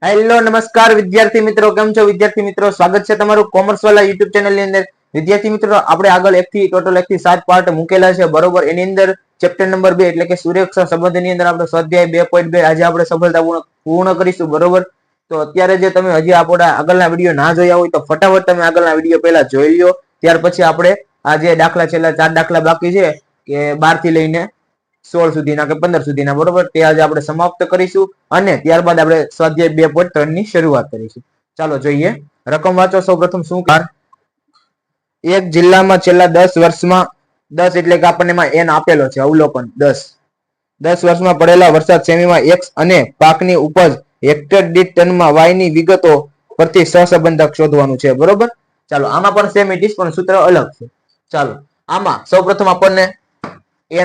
Hello નમસ્કાર વિદ્યાર્થી મિત્રો, કેમ છો વિદ્યાર્થી મિત્રો? સ્વાગત છે તમારું કોમર્સ વાળા યુટ્યુબ ચેનલ ની અંદર. વિદ્યાર્થી મિત્રો, આપણે આગળ ટોટલ 1 થી 7 પાર્ટ મૂકેલા છે, બરોબર. એની અંદર ચેપ્ટર નંબર 2 એટલે કે સુરક્ષા સંબંધની અંદર આપણે સ્વાધ્યાય 2.2 આજે આપણે સફળતાપૂર્વક પૂર્ણ કરીશું, બરોબર. તો અત્યારે જે તમે હજી આપણા આગળના વિડીયો ના જોયા હોય તો ફટાફટ તમે આગળના વિડીયો પહેલા જોઈ લો. ત્યાર પછી આપણે આ જે દાખલા છેલ્લા 4 દાખલા બાકી છે કે 12 થી લઈને 16 સુધીના કે 15 સુધીના, બરોબર, તે આજે આપણે સમાપ્ત કરીશું અને ત્યારબાદ આપણે સ્વાધ્યાય 2.3 ની શરૂઆત કરીશું. ચાલો જોઈએ. રકમ વાંચો. સૌપ્રથમ શું કર એક જિલ્લામાં છેલ્લા 10 વર્ષમાં 10 એટલે કે આપણને એમાં n આપેલો છે, અવલોકન 10 વર્ષમાં પડેલા વરસાદ શ્રેણીમાં x અને પાકની ઉપજ હેક્ટર દીઠ ટનમાં y ની વિગતો પરથી સહસંબંધક શોધવાનું છે, બરોબર. ચાલો આમાં પણ સેમ ઇટ ઇઝ પણ સૂત્ર અલગ છે. ચાલો આમાં સૌપ્રથમ આપણને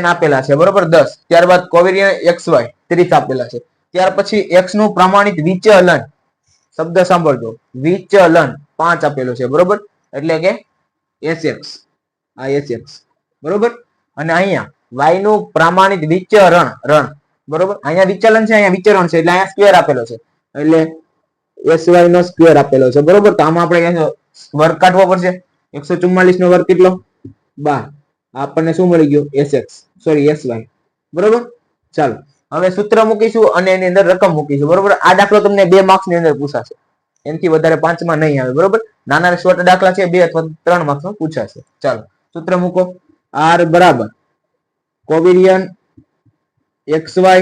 n આપેલા છે, બરોબર 10. ત્યારબાદ કોવેરિયન્ટ xy 30 આપેલા છે. ત્યાર પછી x નું પ્રમાણિત વિચલન, શબ્દ સાંભળજો, વિચલન 5 આપેલો છે, બરોબર, એટલે કે sx, આ sx, બરોબર. અને અહીંયા y નું પ્રમાણિત વિચરણ, બરોબર. અહીંયા વિચલન છે, અહીંયા વિચરણ છે, એટલે અહીંયા સ્ક્વેર આપેલો છે, એટલે sy નો સ્ક્વેર આપેલો છે, બરોબર. તો આમાં આપણે વર્ગ કાઢવો પડશે. 144 નો વર્ગ કેટલો? 12. આપણને શું મળી ગયું? sx, સોરી sy, બરોબર. ચાલો હવે સૂત્ર મૂકીશું અને એની અંદર રકમ મૂકીશું, બરોબર. આ દાખલો તમને 2 માર્ક્સ ની અંદર પૂછાશે, એનાથી વધારે 5 માં નહીં આવે, બરોબર. નાના શોર્ટ દાખલા છે, 2 અથવા 3 માર્ક્સ માં પૂછાશે. ચાલો સૂત્ર મૂકો. r બરાબર કોવેરિયન્ટ xy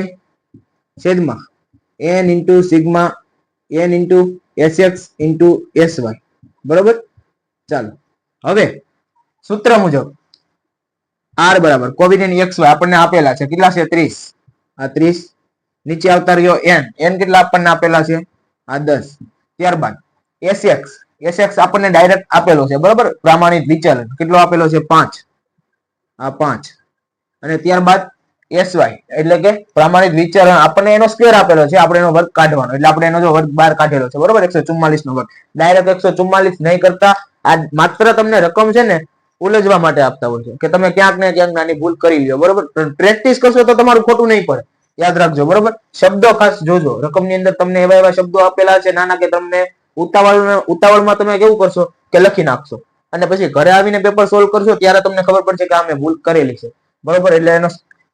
છેદમાં n into sigma n into sx into sy, બરોબર. ચાલો હવે સૂત્ર મુજબ r બરાબર કોવેરિયન્ટ xy આપણને આપેલા છે, કેટલા છે? 30. આ 30 નીચે આવતા રહ્યો n કેટલા આપણને આપેલા છે? આ 10. ત્યારબાદ sx આપણને ડાયરેક્ટ આપેલો છે, બરોબર, પ્રમાણિત વિચલન કેટલો આપેલો છે? 5. આ 5. અને ત્યારબાદ sy એટલે કે પ્રમાણિત વિચલન આપણને એનો સ્ક્વેર આપેલો છે, આપણે એનો વર્ગ કાઢવાનો, એટલે આપણે એનો જો વર્ગ 12 કાઢેલો છે, બરોબર. 144 નો વર્ગ ડાયરેક્ટ 144 નહીં કરતા આ માત્ર તમને રકમ છે ને ઉલજવા માટે આપતા હોય છે કે તમે ક્યાંક ને ક્યાંક નાની ભૂલ કરી લ્યો, બરોબર. પ્રેક્ટિસ કરશો તો તમારું ખોટું નહીં પડે, યાદ રાખજો, બરોબર. શબ્દો ખાસ જોજો. રકમ ની અંદર તમને એવા શબ્દો આપેલા છે નાના કે તમને ઉતાવળમાં તમે કેવું કરશો કે લખી નાખશો અને પછી ઘરે આવીને પેપર સોલ્વ કરશો ત્યારે તમને ખબર પડશે કે આ મેં ભૂલ કરેલી છે, બરોબર. એટલે એનો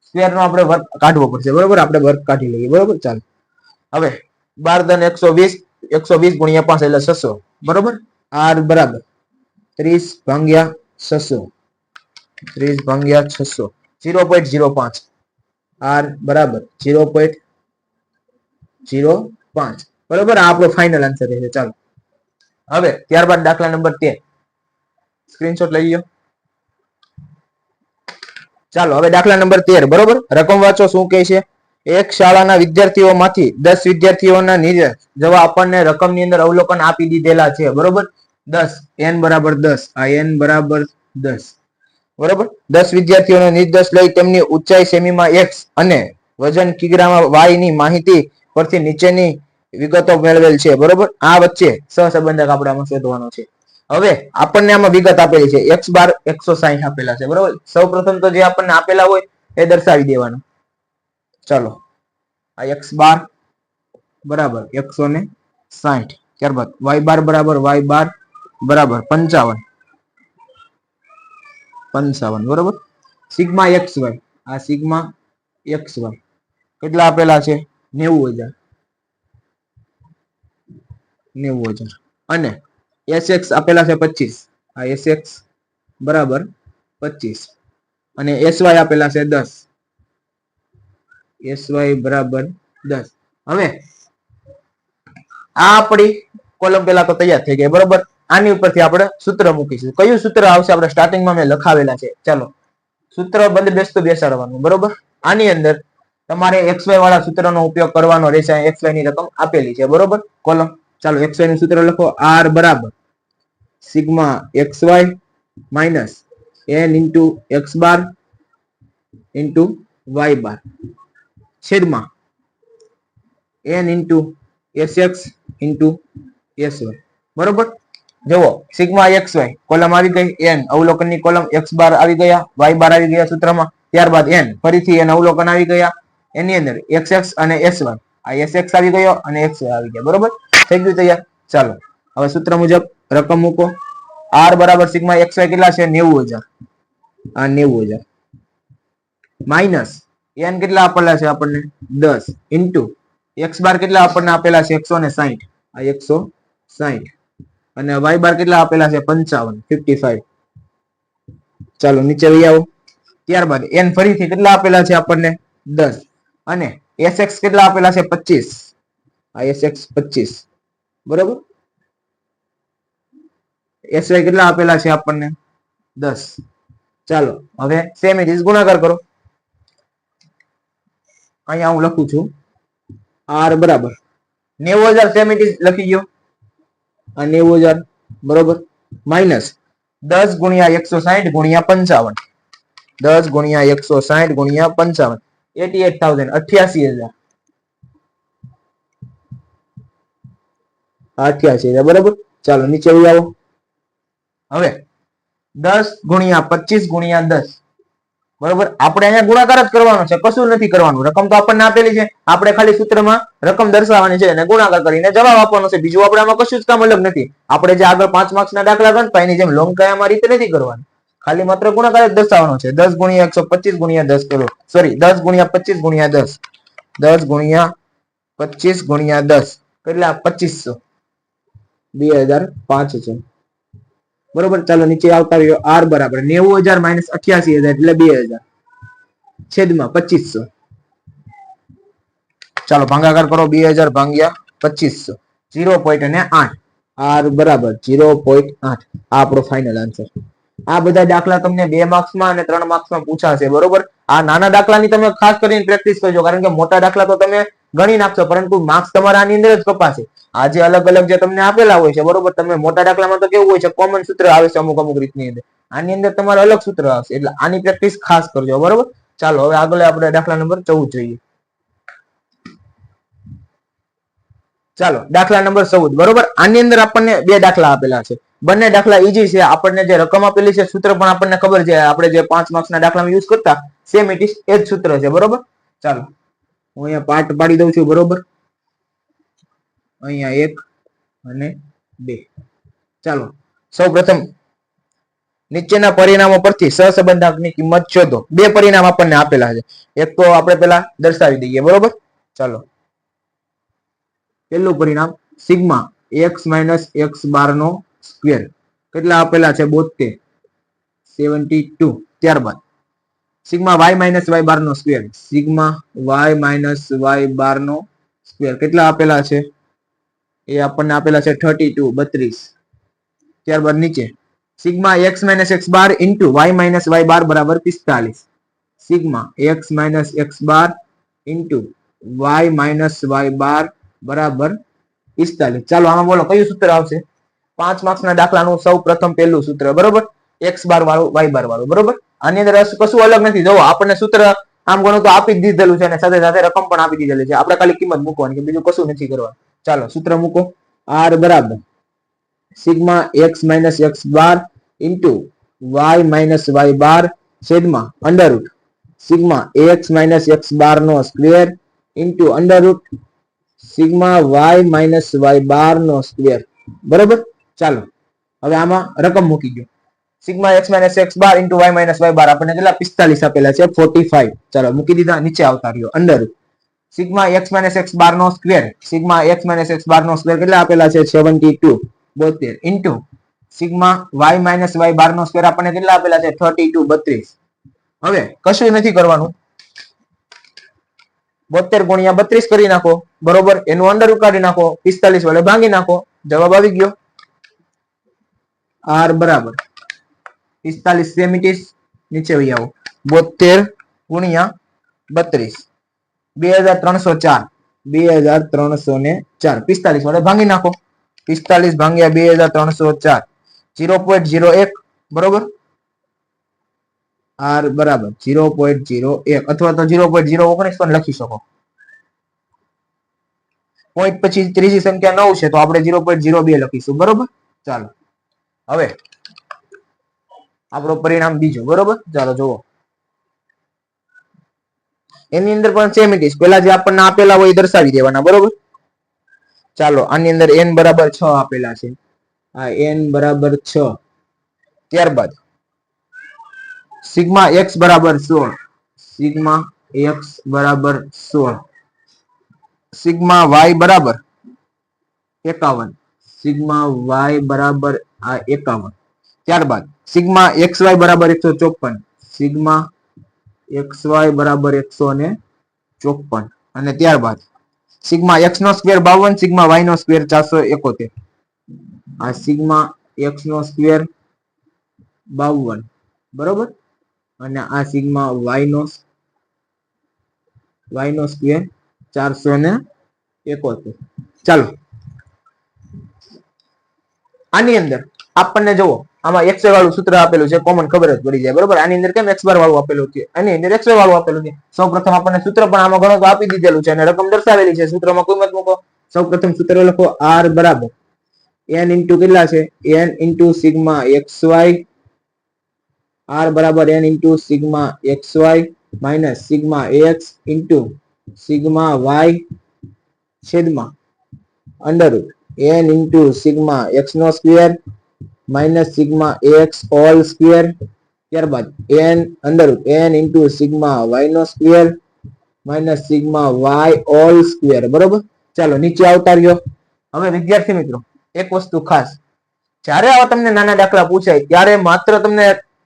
સ્ક્વેર નો આપણે વર્ગ કાઢવો પડશે, બરોબર. આપણે વર્ગ કાઢી લઈએ, બરોબર. ચાલો હવે 12 120 120 ગુણ્યા 5 એટલે 600, બરોબર. r બરાબર 30 ભાગ્યા 600, 30 ભાગ્યા 600, 0.05. r બરાબર 0.05, બરોબર. આ આપણો ફાઇનલ આન્સર છે. ચાલો હવે ત્યારબાદ દાખલા નંબર 13 સ્ક્રીનશોટ લઈ લો. ચાલો હવે દાખલા નંબર 13, બરોબર. રકમ વાંચો. શું કહે છે? એક શાળાના વિદ્યાર્થીઓમાંથી 10 વિદ્યાર્થીઓના નિર્ણય જવાબ આપણને રકમ ની અંદર અવલોકન આપી દીધેલા છે, બરોબર. 10 n બરાબર 10, આ n બરાબર 10, બરોબર. 10 વિદ્યાર્થીઓનો નિર્દેશ લઈ તેમની ઊંચાઈ સેમીમાં x અને વજન કિગ્રામાં y ની માહિતી પરથી નીચેની વિગતો મેળવેલ છે, બરોબર. આ વચ્ચે સહસંબંધક આપણે આમાં શોધવાનો છે. હવે આપણને આમાં વિગત આપેલી છે, x બાર 160 આપેલા છે, બરોબર. સૌપ્રથમ તો જે આપણને આપેલા હોય એ દર્શાવી દેવાના. ચાલો આ x બાર બરાબર 160, ત્યારબાદ y બાર બરાબર y બાર બરાબર 55, બરોબર. સિગ્મા xy, આ સિગ્મા xy કેટલા આપેલા છે? 90,000 અને sx આપેલા છે 25, આ sx બરાબર 25 અને sy આપેલા છે 10, sy બરાબર 10. હવે આ આપણી કોલમ પેલા તો તૈયાર થઈ ગઈ, બરોબર. આની ઉપરથી આપણે સૂત્ર મૂકીશું. કયું સૂત્ર આવશે? આપણે સ્ટાર્ટિંગમાં મેં લખાવેલા છે. ચાલો સૂત્ર બંધ બેસતું બેસાડવાનું, બરોબર. આની અંદર તમારે xy વાળા સૂત્રનો ઉપયોગ કરવાનો રહેશે. xy ની રકમ આપેલી છે, બરોબર. કોલમ ચાલો xy નું સૂત્ર લખો. r બરાબર sigma xy minus n into x bar into y bar છેદમાં n into sx into sy, બરોબર. જુઓ સિગ્મા xy કોલમ આવી ગઈ, n અવલોકનની કોલમ, x બાર આવી ગયા, y બાર આવી ગયા સૂત્રમાં, ત્યારબાદ n ફરીથી n અવલોકન આવી ગયા, એની અંદર xx અને sy આ sx આવી ગયો અને x આવી ગયા. બરોબર થઈ ગયું તૈયાર. ચાલો હવે સૂત્ર મુજબ રકમ મૂકો. r બરાબર સિગ્મા xy કેટલા છે 90000. આ 90000 માઇનસ n કેટલા આપેલા છે આપણને 10 ઇન્ટુ x બાર કેટલા આપણને આપેલા છે 160. આ 160 અને y બાર કેટલા આપેલા છે 55. ચાલો નીચે લઈ આવો. ત્યારબાદ n ફરીથી કેટલા આપેલા છે આપણને 10 અને sx કેટલા આપેલા છે 25. આ sx 25 બરોબર. sy કેટલા આપેલા છે આપણને 10. ચાલો હવે સેમ ઇટ ઇઝ ગુણાકાર કરો. અહીંયા હું લખું છું r બરાબર 90000 સેમ ઇટ ઇઝ લખી ગયો. આ 90000 બરોબર માઇનસ 10 ગુણ્યા 160 ગુણ્યા 55. 10 ગુણ્યા 160 ગુણ્યા 55 88000 88000 88000 બરોબર. ચાલો નીચે લઈ આવો. હવે 10 ગુણ્યા 25 ગુણ્યા 10 બરોબર. આપણે અહીંયા ગુણાકાર જ કરવાનો છે, કશું નથી કરવાનું. રકમ તો આપણને આપેલી છે, આપણે ખાલી સૂત્રમાં રકમ દર્શાવવાની છે અને ગુણાકાર કરીને જવાબ આપવાનો છે. બીજું આપણે આમાં કશું જ કામ અલગ નથી. આપણે જે આગળ 5 માર્ક્સના દાખલા ગણતા એની જેમ લોંગ કયામાં રીતે નથી કરવાનું, ખાલી માત્ર ગુણાકાર જ દર્શાવવાનો છે. 10 ગુણ્યા 125 ગુણ્યા 10 કરો, સોરી 10 ગુણ્યા 25 ગુણ્યા 10, 10 ગુણ્યા 25 ગુણ્યા 10 કેટલા 2500 2500 બરોબર. ચાલો નીચે આવતા રહ્યો. r બરાબર 90000 માઇનસ 88000 એટલે 2000 છેદમાં 2500. ચાલો ભાગાકાર કરો. 2000 ભાગ્યા 2500 0.8. r બરાબર 0.8. આ આપણો ફાઇનલ આન્સર. આ બધા દાખલા તમને 2 માર્ક્સમાં અને 3 માર્ક્સમાં પૂછાશે. બરોબર. આ નાના દાખલાની તમે ખાસ કરીને પ્રેક્ટિસ કરજો, કારણ કે મોટા દાખલા તો તમે ગણી નાખશો પરંતુ માર્ક્સ તમારા આની અંદર જ કપાશે. આ જે અલગ અલગ જે તમને આપેલા હોય છે બરોબર, તમે મોટા દાખલામાં તો કેવું હોય છે કોમન સૂત્ર આવે છે અમુક અમુક રીતની અંદર, આની અંદર તમારે અલગ સૂત્ર આવશે. એટલે આની પ્રેક્ટિસ ખાસ કરજો. બરોબર. ચાલો હવે આગળ આપણે દાખલા નંબર 14 જોઈએ. ચાલો દાખલા નંબર 14 બરોબર. આની અંદર આપણને 2 દાખલા આપેલા છે. બંને દાખલા ઈઝી છે. આપણને જે રકમ આપેલી છે સૂત્ર પણ આપણને ખબર છે. આપણે જે 5 માર્ક્સના દાખલામાં યુઝ કરતા સેમ ઇટ ઇઝ એ જ સૂત્ર છે. બરોબર. ચાલો હું અહીંયા પાર્ટ પાડી દઉં છું. બરોબર. અહીંયા 1 અને 2. ચાલો સૌપ્રથમ નીચેના પરિણામો પરથી સહસંબંધકની કિંમત શોધો. 2 પરિણામ આપણને આપેલા છે. એક તો આપણે પેલા દર્શાવી દઈએ. બરોબર. ચાલો પહેલું પરિણામ sigma x minus x bar નો સ્ક્વેર કેટલા આપેલા છે 72 72. ત્યારબાદ sigma y minus y bar નો square, sigma y minus y bar નો સ્ક્વેર કેટલા આપેલા છે એ આપણને આપેલા છે 32 32. ત્યારબાદ નીચે sigma x minus x bar into y minus y બાર બરાબર 45. Sigma x minus x bar into y minus y બાર બરાબર 45. ચાલો આમાં બોલો કયું સૂત્ર આવશે? 5 માર્ક્સના દાખલાનું સૌ પ્રથમ પહેલું સૂત્ર. બરોબર. x બાર વાળું y બાર વાળું. બરોબર. આની અંદર કશું અલગ નથી. જો આપણને સૂત્ર આમ ગણો તો આપી જ દીધેલું છે અને સાથે સાથે રકમ પણ આપી દીધેલી છે. આપણે ખાલી કિંમત મૂકવાની છે, બીજું કશું નથી કરવાનું. ચાલો સૂત્ર મૂકો. r બરાબર sigma x minus x bar into y minus y bar છેદમાં under root sigma x minus x bar નો square into under root sigma y minus y bar નો સ્ક્વેર. બરોબર. ચાલો હવે આમાં રકમ મૂકી દો. Sigma x minus x bar into y minus y bar આપણને કેટલા 45 આપેલા છે 45. ચાલો મૂકી દીધા. નીચે આવતા રહ્યો under root sigma x minus x bar નો square, sigma x minus x bar નો સ્ક્વેર કેટલા આપેલા છે 72 72 into sigma y minus y bar નો સ્ક્વેર આપણને કેટલા આપેલા છે 32 32. હવે કશું નથી કરવાનું. 72 ગુણ્યા 32 કરી નાખો. બરોબર. એનું અંડર ઉકાળી નાખો. 45 વડે ભાંગી નાખો. જવાબ આવી ગયો. r બરાબર 45 સેમ ઇટ ઇઝ નીચે આવી આવો. 72 ગુણ્યા 32 2304 2304 45 વડે ભાંગી નાખો. 45 ભાંગ્યા 2304 0.01. બરોબર. r બરાબર 0.01 અથવા તો 0.019 પણ લખી શકો. પોઈન્ટ પછી ત્રીજી સંખ્યા 9 છે તો આપણે 0.02 લખીશું. બરોબર. ચાલો હવે આપણો પરિણામ બીજું. બરોબર. ચાલો જુઓ. એની અંદર પણ સેમ ઇટ ઇઝ પેલા જે આપણને આપેલા હોય એ દર્શાવી દેવાના, બરોબર. ચાલો આની અંદર n બરાબર 6 આપેલા છે, આ n બરાબર 6. ત્યારબાદ સિગ્મા x બરાબર 16, સિગ્મા x બરાબર 16, સિગ્મા y બરાબર 51, સિગ્મા y બરાબર આ 51. ત્યારબાદ સિગ્મા xy બરાબર 154, સિગ્મા xy બરાબર 154. અને ત્યારબાદ સિગ્મા x નો સ્ક્વેર 52, સિગ્મા y નો સ્ક્વેર 471. આ સિગ્મા x નો સ્ક્વેર 52, બરોબર, અને આ સિગ્મા y નો સ્ક્વેર 471. ચાલો આની અંદર આપણને જુઓ આમાં x વાળું સૂત્ર આપેલું છે, કોમન ખબર જ પડી જાય, બરોબર. આની અંદર કેમ x બાર વાળું આપેલું છે, આની અંદર x વાળું આપેલું છે. સૌપ્રથમ આપણને સૂત્ર પણ આમાં ઘણો તો આપી દીધેલું છે અને રકમ દર્શાવેલી છે. સૂત્રમાં કિંમત મૂકો. સૌપ્રથમ સૂત્ર લખો, r બરાબર n ઇન્ટુ કેટલા છે, n into sigma xy, r બરાબર n into sigma xy minus sigma x into sigma y છેદમાં under n into sigma x નો square minus sigma x whole square. ત્યારબાદ n under n into sigma y નો square minus sigma y whole square, બરોબર. ચાલો નીચે આવતા રહ્યો. હવે વિદ્યાર્થી મિત્રો એક વસ્તુ ખાસ, જ્યારે આવા તમને નાના દાખલા પૂછાય ત્યારે માત્ર તમને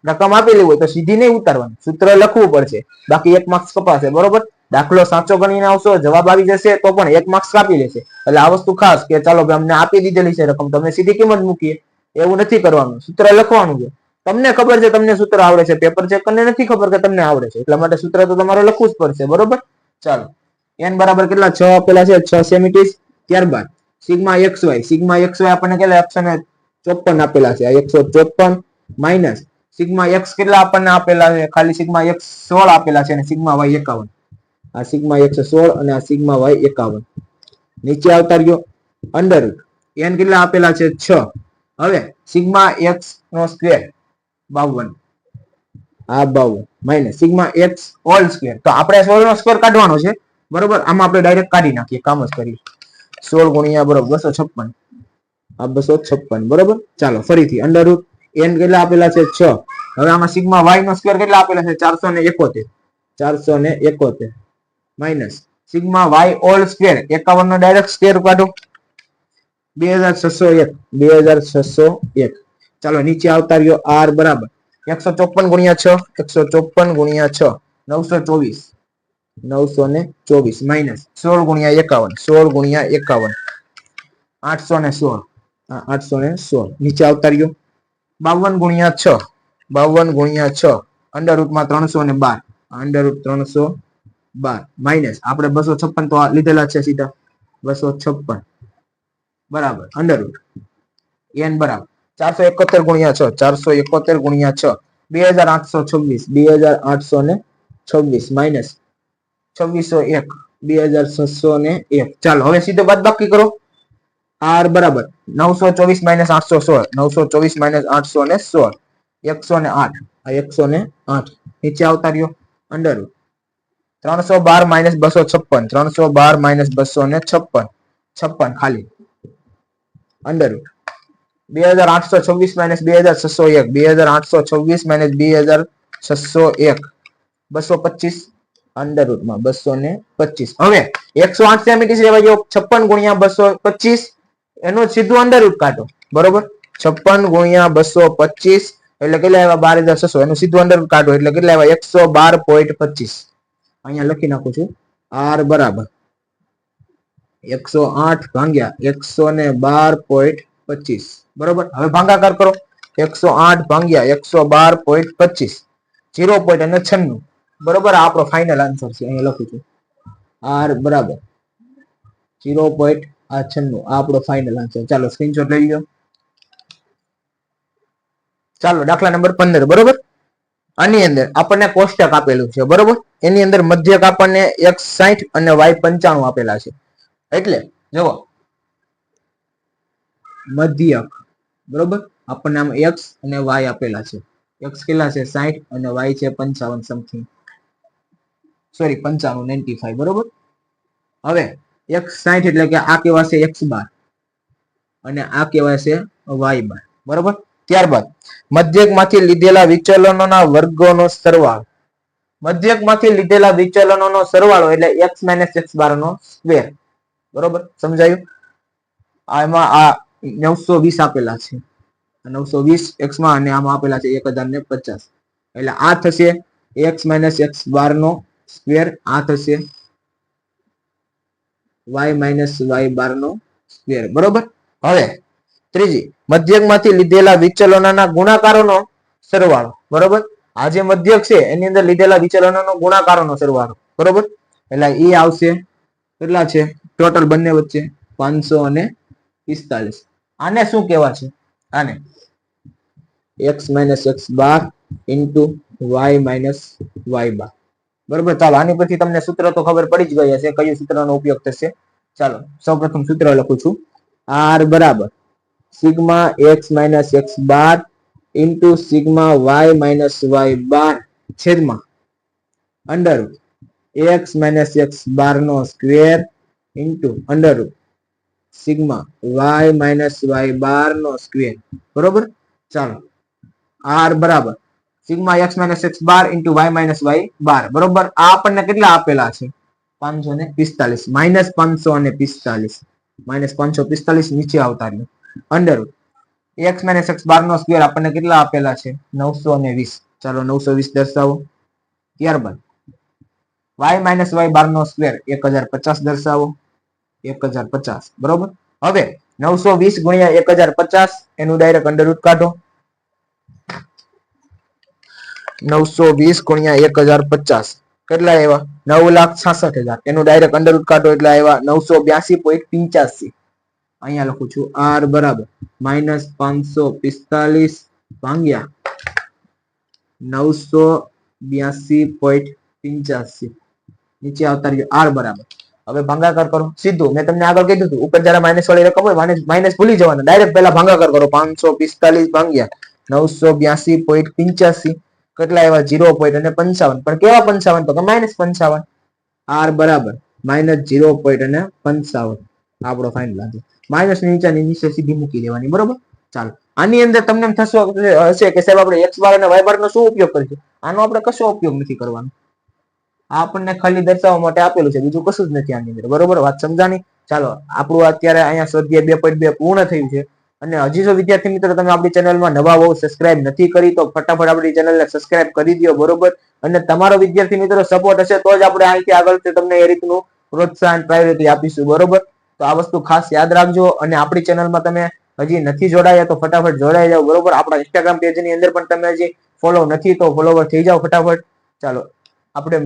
રકમ આપેલી હોય તો સીધી નહીં ઉતારવાની, સૂત્ર લખવું પડશે, બાકી 1 માર્ક્સ કપાશે, બરોબર. દાખલો સાચો ગણીને આવશો, જવાબ આવી જશે તો પણ 1 માર્ક્સ કાપી લેશે. એટલે આ વસ્તુ ખાસ કે ચાલો ભાઈ અમને આપી દીધેલી છે રકમ, તમે સીધી કિંમત મૂકીએ, એવું નથી કરવાનું. સૂત્ર લખવાનું છે. તમને ખબર છે તમને સૂત્ર આવડે છે, પેપર ચેક કરીને નથી ખબર કે તમને આવડે છે, એટલા માટે સૂત્ર તો તમારે લખવું જ પડશે, બરોબર. ચાલો n બરાબર કેટલા 6 આપેલા છે, 6 સેમીટીસ. ત્યારબાદ સિગ્મા xy આપણને કેટલા 154 આપેલા છે, આ 154 માઇનસ સિગ્મા x કેટલા આપણને આપેલા છે, ખાલી સિગ્મા x 16 આપેલા છે અને સિગ્મા y 51. આ સિગ્મા x 16 અને આ સિગ્મા y 51. નીચે આવતા રહ્યો અંડર n કેટલા આપેલા છે 6. હવે સિગ્મા x નો સ્ક્વેર 52, આ 52 minus sigma x whole square, તો આપણે 16 નો સ્ક્વેર કાઢવાનો છે, બરોબર. આમાં આપણે ડાયરેક્ટ કાઢી નાખીએ, કામ જ કરીએ. 16 ગુણ્યા બરોબર 256, આ 256, બરોબર. ચાલો ફરીથી અંડર રૂટ n કેટલા આપેલા છે 6. હવે આમાં સિગ્મા y નો સ્ક્વેર કેટલા આપેલા છે 471, 471 minus sigma y whole square 51 નો ડાયરેક્ટ સ્ક્વેર કાઢો, 2601, 2601. ચાલો નીચે આવતા રહ્યો r બરાબર 154 ગુણ્યા 6, 154 ગુણ્યા 6 924, 924 માઇનસ 16 ગુણ્યા 51, 16 ગુણ્યા 51 816, 816. નીચે આવતા રહ્યો 52 ગુણ્યા 6, 52 ગુણ્યા 6 અંડર રૂટમાં 312, અંડર રૂટ 312 માઇનસ આપણે 256 તો લીધેલા છે સીધા, 256 બરાબર અંડર રૂટ n બરાબર 471 ગુણ્યા 6, 471 ગુણ્યા 6 2826, 2826 માઇનસ 2601, 2601. ચાલો હવે સીધો બાદબાકી કરો. r બરાબર 924 માઇનસ 816, 924 માઇનસ 816, 108, આ 108. નીચે આવતા રહ્યો અંડર 312 માઇનસ 256, 312 માઇનસ 256, 56 ખાલી અંડર 2826 માઇનસ 2601, 2826 માઇનસ 2601, 225 અંડર રૂટમાં 225. હવે 108 સેમી રહેવા જો 56 ગુણ્યા 225 એનું સીધું અંડર રૂટ કાઢો, બરોબર. 56 ગુણ્યા 225 એટલે કેટલા આવ્યા 12600, એનું સીધું અંડર રૂટ કાઢો એટલે કેટલા આવ્યા 112.25. અહીંયા લખી નાખું છું, r બરાબર 108 ભાગ્યા 112.25, બરોબર. હવે ભાગાકાર કરો, 108 ભાગ્યા 112.25 0.96, બરોબર. આ આપણો ફાઇનલ આન્સર છે, અહીંયા લખું છું r બરાબર 0.96, આ આપણો ફાઇનલ આન્સર. ચાલો સ્ક્રીનશોટ લઈ લો. ચાલો દાખલા નંબર 15, બરોબર. આની અંદર આપણને કોષ્ટક આપેલું છે, બરોબર. એની અંદર મધ્યક આપણને x 60 અને y 95 આપેલા છે. એટલે જુઓ મધ્યક, બરોબર. આપણને આમ x અને y આપેલા છે. x કેટલા છે 60 અને y છે 55 સમથિંગ. સોરી 95 95 બરોબર. હવે x60 એટલે કે આ કહેવાશે x12 અને આ કહેવાશે y12 બરોબર. ત્યારબાદ મધ્યકમાંથી લીધેલા વિચલનોના વર્ગોનો સરવાળો. મધ્યકમાંથી લીધેલા વિચલનોનો સરવાળો એટલે x - x12 નો સ્ક્વેર બરોબર. સમજાયું? આમાં આ 920 આપેલા છે, 920 x માં અને આમાં આપેલા છે 1050 એટલે આ થશે x - x12 નો સ્ક્વેર, આ થશે y - y12 નો સ્ક્વેર બરોબર. હવે ત્રીજી મધ્યકમાંથી લીધેલા વિચલનોના ગુણાકારોનો સરવાળો બરોબર. આ જે મધ્યક છે એની અંદર લીધેલા વિચલનોનો ગુણાકારોનો સરવાળો બરોબર. એટલે એ આવશે કેટલા છે ટોટલ બંને વચ્ચે 545. આને શું કહેવા છે? આને x - x12 into y - y12 બરોબર. ચાલો આની પછી તમને સૂત્ર તો ખબર પડી જ ગઈ હશે કયું સૂત્રનો ઉપયોગ થશે. ચાલો સૌપ્રથમ સૂત્ર લખું છું. r બરાબર sigma x - x12 into sigma y - y12 છેદમાં અંડર x - x12 નો square into under sigma y - y12 નો સ્ક્વેર બરોબર. ચાલો r બરાબર sigma x - x12 into y - y12 બરોબર. આ આપણને કેટલા આપેલા છે? 545 -545 -545 નીચે આવતા રહ્યો અંડર x - x12 નો સ્ક્વેર આપણને કેટલા આપેલા છે? 920. ચાલો 920 દર્શાવો. ત્યારબાદ y - y12 નો સ્ક્વેર 1050 દર્શાવો, 1050 બરોબર. હવે 920 ગુણ્યા 1050 એનું ડાયરેક્ટ અંડર રૂટ કાઢો. 920 ગુણ્યા 1050 કેટલા આવ્યા? 9,66,000. એનું ડાયરેક્ટ અંડર રૂટ કાઢો એટલે આવ્યા 982.85. અહીંયા લખું છું r બરાબર -545 ભાગ્યા 982.85 નીચે આવતા રહ્યો r બરાબર. હવે ભાગાકાર કરો સીધું. મેં તમને આગળ કીધું હતું ઉપર જરા માઇનસ વાળી રકમ હોય માઇનસ ભૂલી જવાના, ડાયરેક્ટ પહેલા ભાગાકાર કરો. 545 ભાગ્યા 982.85 કેટલા આવ્યા? 0.55. પણ કેવા 55? તો કે -55. r બરાબર -0.55 આપણો ફાઇનલ આન્સર. માઇનસ નીચે સીધી મૂકી દેવાની બરોબર. ચાલો આની અંદર તમને હશે કે સાહેબ આપણે x બાર અને y બાર નો શું ઉપયોગ કરીશું? આનો આપણે કશો ઉપયોગ નથી કરવાનો. આ આપણને ખાલી દર્શાવવા માટે આપેલું છે, બીજું કશું જ નથી આની અંદર બરોબર. વાત સમજાણી? ચાલો આપણું અત્યારે અહીંયા સ્વાધ્યાય 2.2 પૂર્ણ થયું છે. અને હજી જો વિદ્યાર્થી મિત્રો તમે આપણી ચેનલમાં નવા હોવ, સબસ્ક્રાઇબ નથી કરી તો ફટાફટ આપણી ચેનલને સબસ્ક્રાઇબ કરી દો બરોબર. અને તમારો વિદ્યાર્થી મિત્રો સપોર્ટ હશે તો જ આપણે અહીંથી આગળ તમને એ રીતનું પ્રોત્સાહન પ્રાયોરિટી આપીશું બરોબર. તો આ વસ્તુ ખાસ યાદ રાખજો. અને આપણી ચેનલમાં તમે હજી નથી જોડાયા તો ફટાફટ જોડાઈ જાઓ બરોબર. આપણા ઇન્સ્ટાગ્રામ પેજની અંદર પણ તમે હજી ફોલો નથી તો ફોલોવર થઈ જાઓ ફટાફટ. ચાલો આપણે